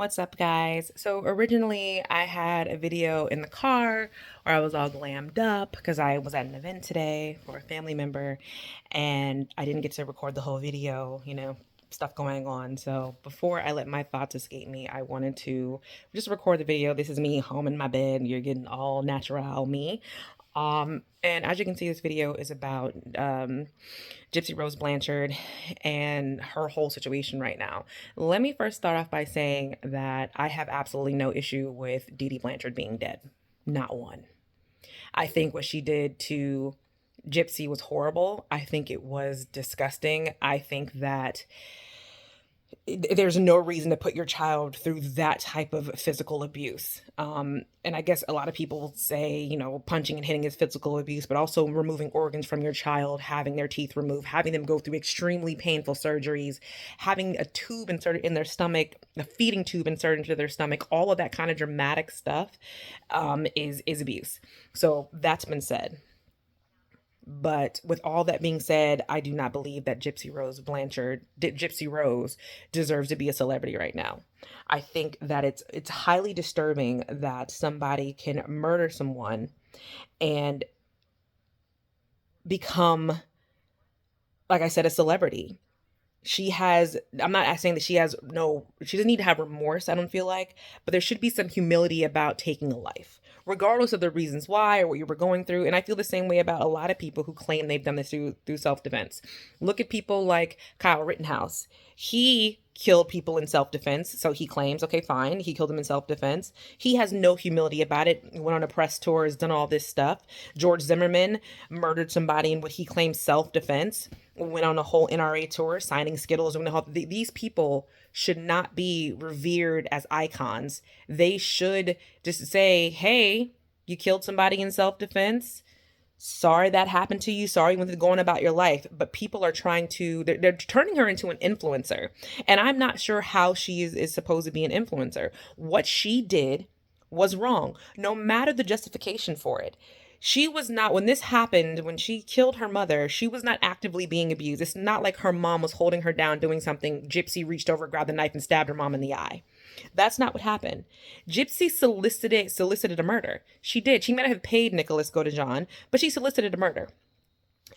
What's up, guys? So originally I had a video in the car where I was all glammed up because I was at an event today for a family member and I didn't get to record the whole video, stuff going on. So before I let my thoughts escape me, I wanted to just record the video. This is me home in my bed. You're getting all natural me. And as you can see, this video is about Gypsy Rose Blanchard and her whole situation right now. Let me first start off by saying that I have absolutely no issue with Dee Dee Blanchard being dead. Not one. I think what she did to Gypsy was horrible. I think it was disgusting. I think that there's no reason to put your child through that type of physical abuse. And I guess a lot of people say, punching and hitting is physical abuse, but also removing organs from your child, having their teeth removed, having them go through extremely painful surgeries, having a tube inserted in their stomach, a feeding tube inserted into their stomach, all of that kind of dramatic stuff is abuse. So that's been said. But with all that being said, I do not believe that Gypsy Rose deserves to be a celebrity right now. I think that it's highly disturbing that somebody can murder someone and become, like I said, a celebrity. I'm not saying that she doesn't need to have remorse, I don't feel like, but there should be some humility about taking a life, regardless of the reasons why or what you were going through. And I feel the same way about a lot of people who claim they've done this through self-defense. Look at people like Kyle Rittenhouse. He killed people in self-defense, so he claims, okay, fine, he killed them in self-defense. He has no humility about it. Went on a press tour, has done all this stuff. George Zimmerman murdered somebody in what he claims self-defense. Went on a whole NRA tour, signing Skittles. These people should not be revered as icons. They should just say, hey, you killed somebody in self-defense. Sorry that happened to you. Sorry when going about your life. But people are they're turning her into an influencer. And I'm not sure how she is supposed to be an influencer. What she did was wrong, no matter the justification for it. She was not, when this happened, when she killed her mother, she was not actively being abused. It's not like her mom was holding her down doing something. Gypsy reached over, grabbed the knife, and stabbed her mom in the eye. That's not what happened. Gypsy solicited a murder. She did. She might have paid Nicholas Godejohn, but she solicited a murder.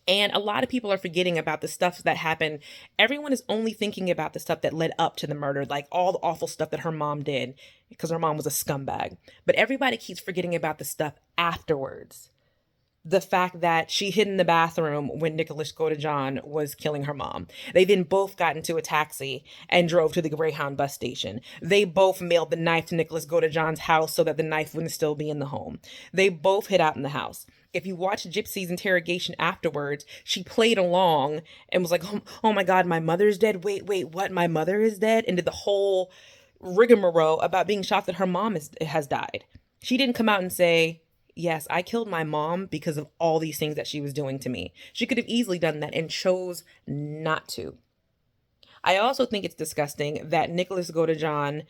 And a lot of people are forgetting about the stuff that happened. Everyone is only thinking about the stuff that led up to the murder, like all the awful stuff that her mom did, because her mom was a scumbag. But everybody keeps forgetting about the stuff afterwards. The fact that she hid in the bathroom when Nicholas Godejohn was killing her mom. They then both got into a taxi and drove to the Greyhound bus station. They both mailed the knife to Nicholas Godejohn's house so that the knife wouldn't still be in the home. They both hid out in the house. If you watch Gypsy's interrogation afterwards, she played along and was like, oh my God, my mother's dead. Wait, what? My mother is dead? And did the whole rigmarole about being shocked that her mom has died. She didn't come out and say, yes, I killed my mom because of all these things that she was doing to me. She could have easily done that and chose not to. I also think it's disgusting that Nicholas Godejohn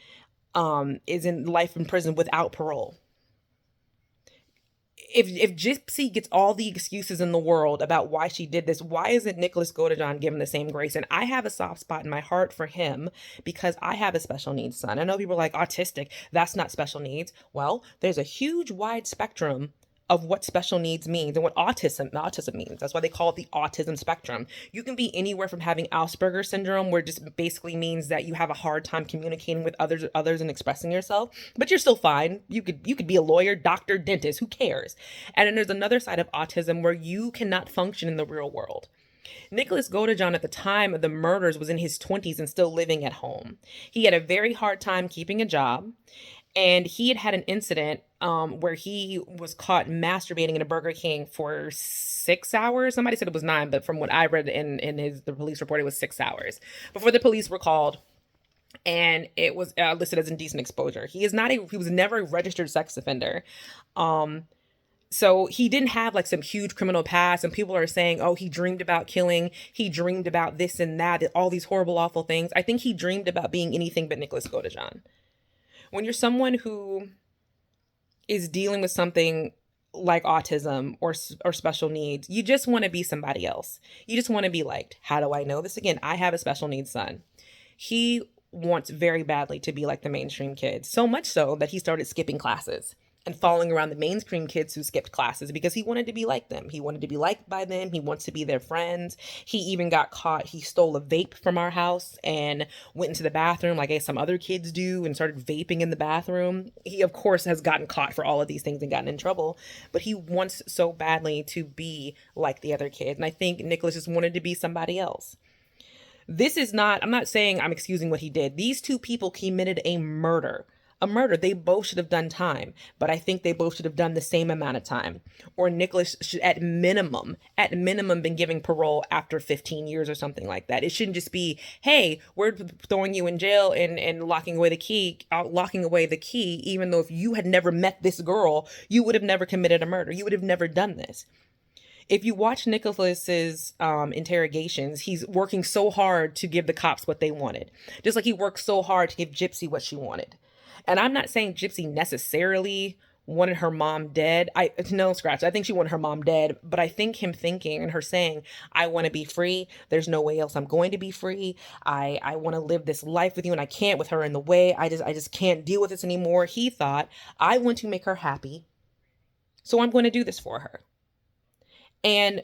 is in life in prison without parole. If Gypsy gets all the excuses in the world about why she did this, why isn't Nicholas Godejohn given the same grace? And I have a soft spot in my heart for him because I have a special needs son. I know people are like, autistic, that's not special needs. Well, there's a huge wide spectrum of what special needs means and what autism means. That's why they call it the autism spectrum. You can be anywhere from having Asperger's syndrome, where it just basically means that you have a hard time communicating with others and expressing yourself, but you're still fine. You could be a lawyer, doctor, dentist, who cares? And then there's another side of autism where you cannot function in the real world. Nicholas Godejohn at the time of the murders was in his 20s and still living at home. He had a very hard time keeping a job. And he had an incident where he was caught masturbating in a Burger King for 6 hours. Somebody said it was 9, but from what I read in the police report, it was 6 hours before the police were called. And it was listed as indecent exposure. He was never a registered sex offender. So he didn't have like some huge criminal past, and people are saying, oh, he dreamed about killing. He dreamed about this and that, all these horrible, awful things. I think he dreamed about being anything but Nicholas Godejohn. When you're someone who is dealing with something like autism or special needs, you just want to be somebody else. You just want to be liked. How do I know this? Again, I have a special needs son. He wants very badly to be like the mainstream kids, so much so that he started skipping classes and following around the mainstream kids who skipped classes because he wanted to be like them. He wanted to be liked by them. He wants to be their friends. He even got caught. He stole a vape from our house and went into the bathroom like some other kids do and started vaping in the bathroom. He, of course, has gotten caught for all of these things and gotten in trouble, but he wants so badly to be like the other kids. And I think Nicholas just wanted to be somebody else. This is not, I'm not saying I'm excusing what he did. These two people committed a murder. A murder. They both should have done time, but I think they both should have done the same amount of time. Or Nicholas should, at minimum, been given parole after 15 years or something like that. It shouldn't just be, hey, we're throwing you in jail and locking away the key, even though if you had never met this girl, you would have never committed a murder. You would have never done this. If you watch Nicholas's interrogations, he's working so hard to give the cops what they wanted. Just like he worked so hard to give Gypsy what she wanted. And I'm not saying Gypsy necessarily wanted her mom dead. I think she wanted her mom dead, but I think him thinking and her saying, I want to be free. There's no way else I'm going to be free. I want to live this life with you and I can't with her in the way. I just can't deal with this anymore. He thought, I want to make her happy. So I'm going to do this for her. And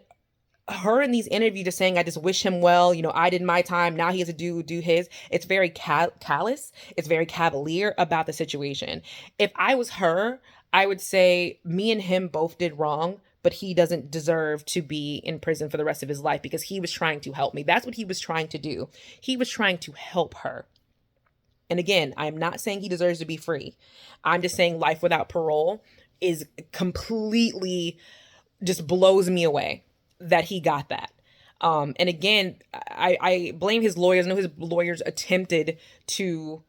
her in these interviews just saying, I just wish him well. I did my time. Now he has to do his. It's very callous. It's very cavalier about the situation. If I was her, I would say me and him both did wrong, but he doesn't deserve to be in prison for the rest of his life because he was trying to help me. That's what he was trying to do. He was trying to help her. And again, I'm not saying he deserves to be free. I'm just saying life without parole is completely just blows me away that he got that. And again, I blame his lawyers. I know his lawyers attempted to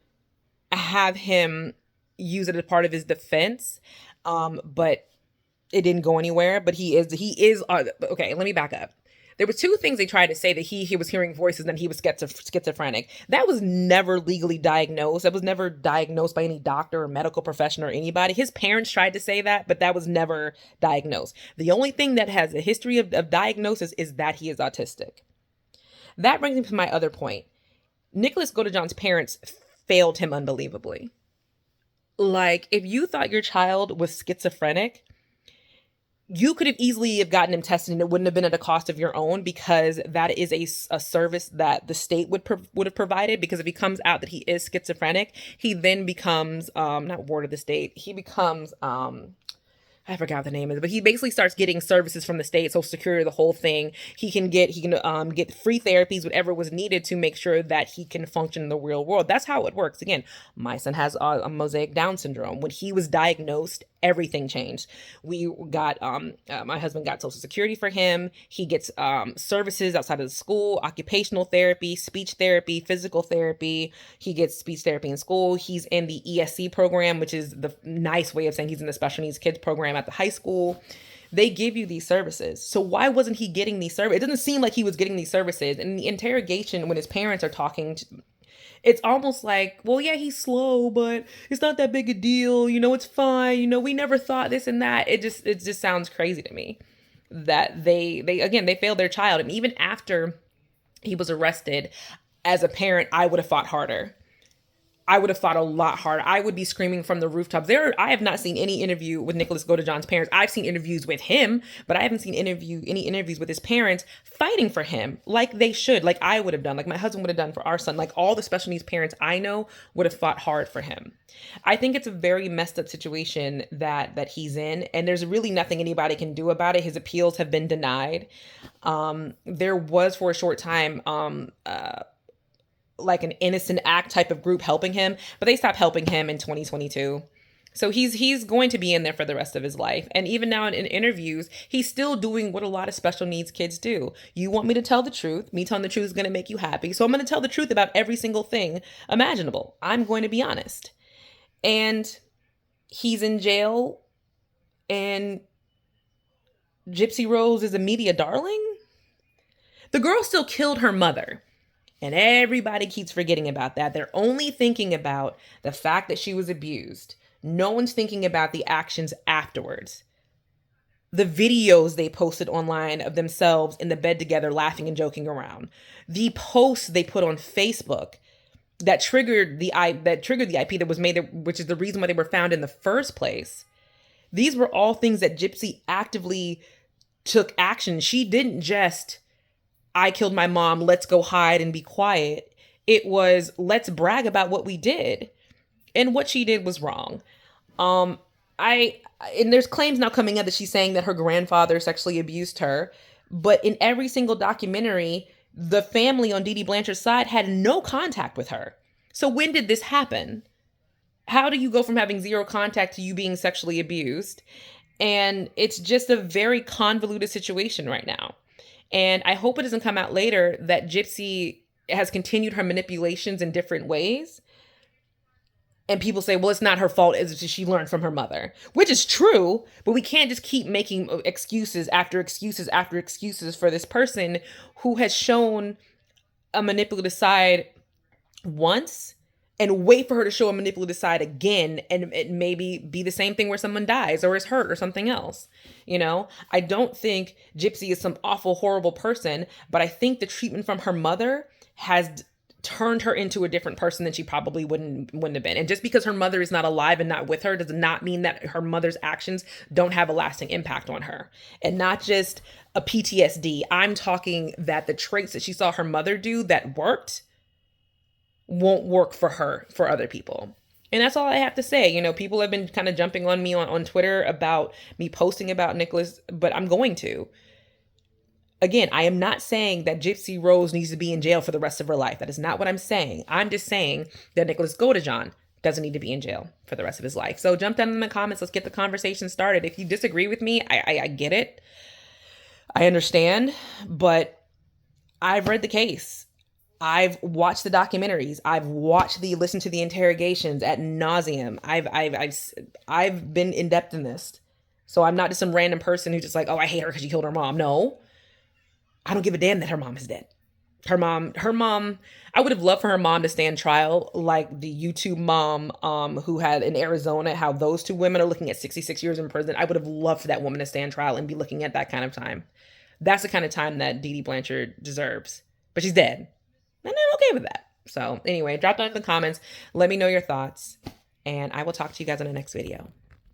have him use it as part of his defense, but it didn't go anywhere. But he is okay. Let me back up. There were two things they tried to say, that he was hearing voices and he was schizophrenic. That was never legally diagnosed. That was never diagnosed by any doctor or medical professional or anybody. His parents tried to say that, but that was never diagnosed. The only thing that has a history of diagnosis is that he is autistic. That brings me to my other point. Nicholas Godejohn's parents failed him unbelievably. Like, if you thought your child was schizophrenic, you could have easily have gotten him tested and it wouldn't have been at a cost of your own, because that is a service that the state would have provided. Because if he comes out that he is schizophrenic, he then becomes not ward of the state. He becomes I forgot what the name is, but he basically starts getting services from the state, Social Security, the whole thing. He can get free therapies, whatever was needed to make sure that he can function in the real world. That's how it works. Again, my son has a mosaic Down syndrome. When he was diagnosed, everything changed. We got my husband got Social Security for him. He gets services outside of the school, occupational therapy, speech therapy, physical therapy. He gets speech therapy in school. He's in the ESC program, which is the nice way of saying he's in the special needs kids program at the high school. They give you these services. So why wasn't he getting these services? It doesn't seem like he was getting these services. And the interrogation, when his parents are talking, it's almost like, well, yeah, he's slow, but it's not that big a deal. It's fine. We never thought this and that. It just sounds crazy to me that they failed their child. And even after he was arrested, as a parent, I would have fought harder. I would have fought a lot harder. I would be screaming from the rooftops. I have not seen any interview with Nicholas Godejohn's parents. I've seen interviews with him, but I haven't seen any interviews with his parents fighting for him like they should, like I would have done, like my husband would have done for our son. Like all the special needs parents I know would have fought hard for him. I think it's a very messed up situation that he's in, and there's really nothing anybody can do about it. His appeals have been denied. There was for a short time like an innocent act type of group helping him, but they stopped helping him in 2022. So he's going to be in there for the rest of his life. And even now in interviews, he's still doing what a lot of special needs kids do. You want me to tell the truth. Me telling the truth is going to make you happy. So I'm going to tell the truth about every single thing imaginable. I'm going to be honest. And he's in jail, and Gypsy Rose is a media darling. The girl still killed her mother. And everybody keeps forgetting about that. They're only thinking about the fact that she was abused. No one's thinking about the actions afterwards. The videos they posted online of themselves in the bed together laughing and joking around. The posts they put on Facebook that triggered the IP that was made, which is the reason why they were found in the first place. These were all things that Gypsy actively took action. She didn't just, I killed my mom, let's go hide and be quiet. It was, let's brag about what we did. And what she did was wrong. Um, I and there's claims now coming out that she's saying that her grandfather sexually abused her, but in every single documentary, the family on Dee Dee Blanchard's side had no contact with her. So when did this happen? How do you go from having zero contact to you being sexually abused? And it's just a very convoluted situation right now. And I hope it doesn't come out later that Gypsy has continued her manipulations in different ways. And people say, well, it's not her fault. She learned from her mother, which is true. But we can't just keep making excuses after excuses after excuses for this person who has shown a manipulative side once and wait for her to show a manipulative side again, and it maybe be the same thing where someone dies or is hurt or something else. You know, I don't think Gypsy is some awful, horrible person, but I think the treatment from her mother has turned her into a different person than she probably wouldn't have been. And just because her mother is not alive and not with her does not mean that her mother's actions don't have a lasting impact on her. And not just a PTSD. I'm talking that the traits that she saw her mother do that worked won't work for her, for other people. And that's all I have to say. You know, people have been kind of jumping on me on Twitter about me posting about Nicholas, but I'm going to. Again, I am not saying that Gypsy Rose needs to be in jail for the rest of her life. That is not what I'm saying. I'm just saying that Nicholas Godejohn doesn't need to be in jail for the rest of his life. So jump down in the comments. Let's get the conversation started. If you disagree with me, I get it. I understand, but I've read the case. I've watched the documentaries. I've listened to the interrogations ad nauseum. I've been in depth in this. So I'm not just some random person who's just like, oh, I hate her because she killed her mom. No, I don't give a damn that her mom is dead. Her mom, I would have loved for her mom to stand trial like the YouTube mom who had in Arizona, how those two women are looking at 66 years in prison. I would have loved for that woman to stand trial and be looking at that kind of time. That's the kind of time that Dee Dee Blanchard deserves. But she's dead. And I'm okay with that. So anyway, drop down in the comments. Let me know your thoughts. And I will talk to you guys in the next video.